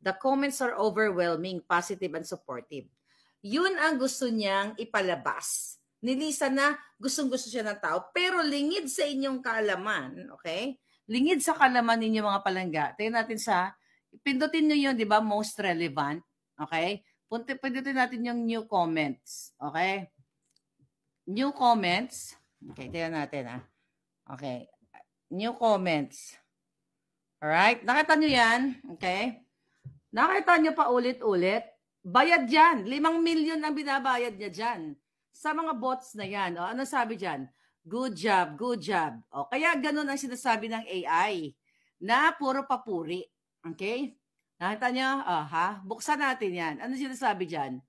The comments are overwhelming, positive and supportive. Yun ang gusto niyang ipalabas ni Lisa na gustong-gusto siya ng tao, pero lingid sa inyong kaalaman, okay? Lingid sa kaalaman ninyo mga palangga. Tingnan natin pindutin nyo yun, di ba? Most relevant, okay? Pindutin natin yung new comments, okay? New comments. Okay, tingnan natin, Okay. New comments. Alright? Nakita nyo yan? Okay? Nakita nyo pa ulit-ulit? Bayad yan. 5 million ang binabayad niya dyan. Sa mga bots na yan. Ano sabi dyan? Good job, good job. Kaya ganun ang sinasabi ng AI na puro papuri. Okay? Nakita nyo? Buksan natin yan. Ano sinasabi dyan?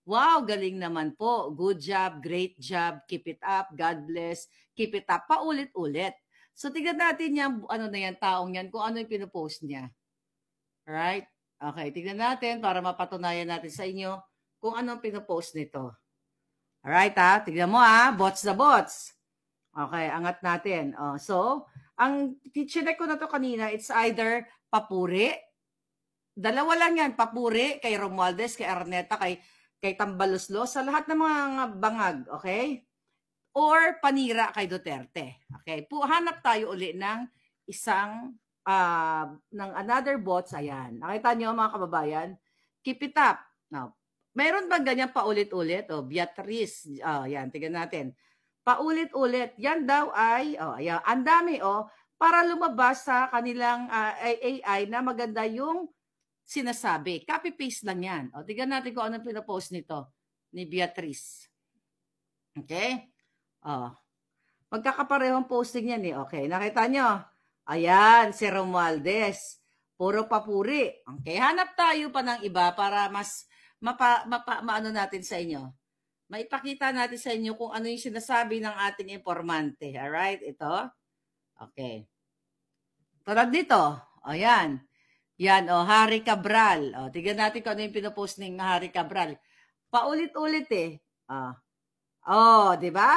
Wow, galing naman po. Good job, great job, keep it up, God bless, keep it up. Paulit-ulit. So, tignan natin yan, taong yan, kung ano yung pinupost niya. Alright? Okay, tignan natin para mapatunayan natin sa inyo kung anong pinupost nito. Alright, tignan mo, bots na bots. Okay, angat natin. So, ang chinek ko na to kanina, it's either papuri. Dalawa lang yan, papuri kay Romualdez, kay Arneta, kay Tambaluslos, sa lahat ng mga bangag, okay? Or panira kay Duterte. Okay? Hanap tayo uli ng isang, ng another bots. Ayan. Nakita nyo mga kababayan? Keep it up. Now, mayroon bang ganyan paulit-ulit? Beatrice. Yan, tignan natin. Paulit-ulit. Yan daw ay, ayan, ang dami, para lumabas sa kanilang AI na maganda yung sinasabi. Copy-paste lang yan. Tignan natin kung anong pinapost nito ni Beatrice. Okay? Magkakaparehong posting yan Okay, nakita nyo? Ayan, si Romualdez. Puro papuri. Okay, hanap tayo pa ng iba para mas maano natin sa inyo. Maipakita natin sa inyo kung ano yung sinasabi ng ating informante. Alright, ito. Okay. Tulad dito. Ayan. Yan, Harry Cabral. Tignan natin kung ano yung pinopost ng Harry Cabral. Paulit-ulit di ba?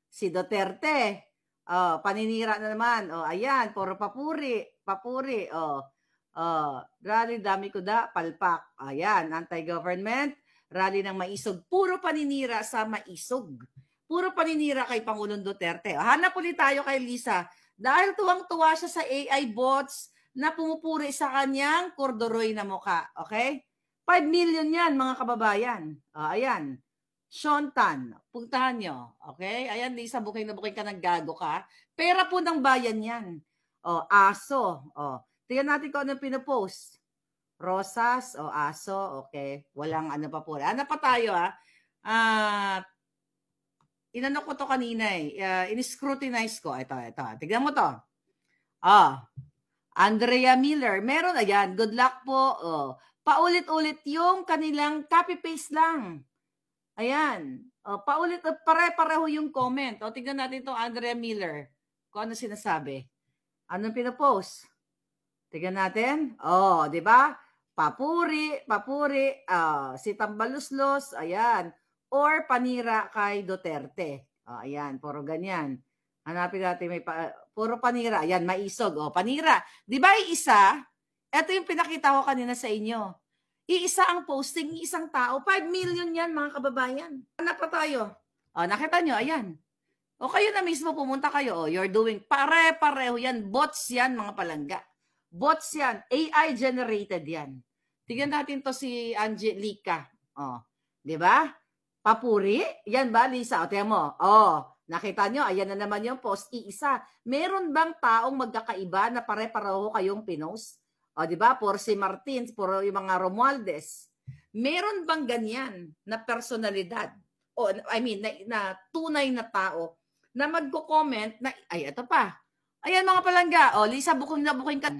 Si Duterte, paninira na naman. Ayan, puro papuri. Rally dami kuda, palpak. Ayan, anti-government, rally ng maisog. Puro paninira sa maisog. Puro paninira kay Pangulong Duterte. Hanap ulit tayo kay Lisa. Dahil tuwang-tuwa siya sa AI bots na pumupuri sa kanyang korduroy na muka. Okay? 5 million yan, mga kababayan. Ayan. Sean Tan, puntahan nyo. Okay? Ayan, Lisa, buking na buking ka, naggago ka. Pera po ng bayan yan. Aso. Tingnan natin kung ano pinupost. Rosas, aso, okay. Walang ano pa po. Ano pa tayo, inano ko to kanina in-scrutinize ko. Ito. Tignan mo to. Andrea Miller. Meron, ayan. Good luck po. Paulit-ulit yung kanilang copy-paste lang. Ayan. Paulit, pare-pareho yung comment. Tignan natin itong Andrea Miller. Kung ano sinasabi. Anong pinapost? Tignan natin. Di ba? Papuri. Si Tambaluslos. Ayan. Or panira kay Duterte. Ayan. Puro ganyan. Hanapin natin puro panira. Ayan, maisog. Panira. Di ba isa? Ito yung pinakita ko kanina sa inyo. Iisa ang posting, isang tao. 5 million yan, mga kababayan. Hanap pa tayo. Nakita nyo, ayan. Kayo na mismo pumunta kayo. You're doing pare-pareho yan. Bots yan, mga palangga. Bots yan. AI generated yan. Tignan natin to si Angelica. Di ba? Papuri. Yan ba, Lisa? Tingnan mo. Nakita nyo, ayan na naman yung post. Iisa. Meron bang taong magkakaiba na pare-pareho kayong pinost? Di ba? Por si Martins, por yung mga Romualdez. Meron bang ganyan na personalidad? Na tunay na tao na magko-comment na, ito pa. Ayan mga palangga. Lisa, buking na buking ka.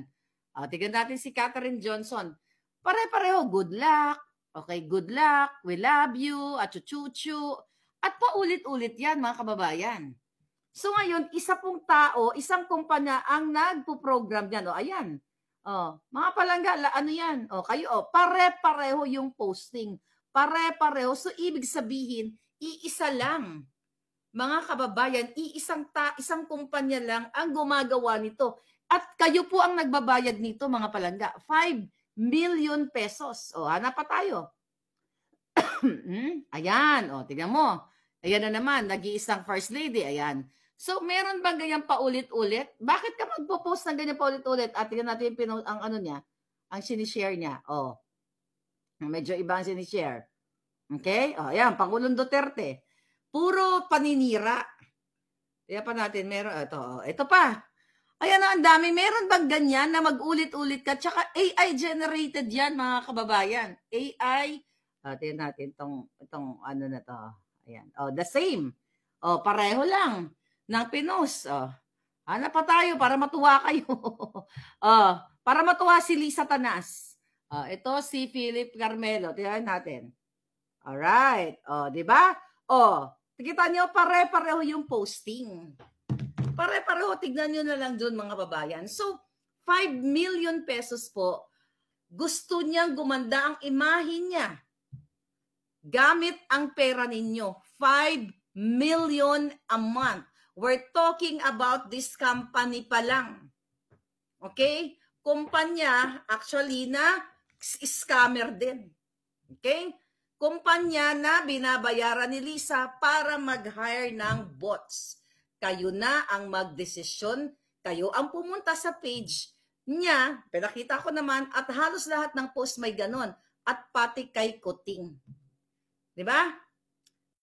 Tignan natin si Catherine Johnson. Pare-pareho, good luck. Okay, good luck. We love you. At chuchuchu. At paulit-ulit yan, mga kababayan. So ngayon, isa pong tao, isang kumpanya ang nagpo-program yan. Ayan. Mga palangga, ano yan? Kayo, pare-pareho yung posting. Pare-pareho. So, ibig sabihin, iisa lang. Mga kababayan, isang kumpanya lang ang gumagawa nito. At kayo po ang nagbabayad nito, mga palangga. 5 million pesos. O, hanap pa tayo. Ayan, o, tingnan mo. Ayan na naman, nag-iisang first lady. Ayan. So, meron bang ganyan paulit-ulit? Bakit ka magpo-post ng ganyan paulit-ulit? At tingnan natin ang ano niya, ang sinishare niya. O, medyo iba ang sinishare. Okay? O, ayan, Pangulong Duterte. Puro paninira. Kaya pa natin, meron, ito pa. Ayan na, ang dami. Meron bang ganyan na mag-ulit-ulit ka? Tsaka AI generated yan, mga kababayan. AI, tingnan natin itong ano na to. Ayan. Oh, the same. Oh, pareho lang ng pinos. Oh. Hanap pa tayo para matuwa kayo. Oh, para matuwa si Lisa Tanas. Ito si Philip Carmelo. Tingnan natin. Alright. Oh, di ba? Oh, kita nyo, pare-pareho yung posting. Pare-pareho, tignan nyo na lang dun, mga babayan. So, 5 million pesos po, gusto niyang gumanda ang imahe niya. Gamit ang pera ninyo. 5 million a month. We're talking about this company pa lang. Okay? Kumpanya, actually, na scammer din. Okay? Kumpanya na binabayaran ni Lisa para mag-hire ng bots. Kayo na ang magdesisyon, kayo ang pumunta sa page niya, pinakita ko naman, at halos lahat ng post may ganon, at pati kay Kuting. Diba?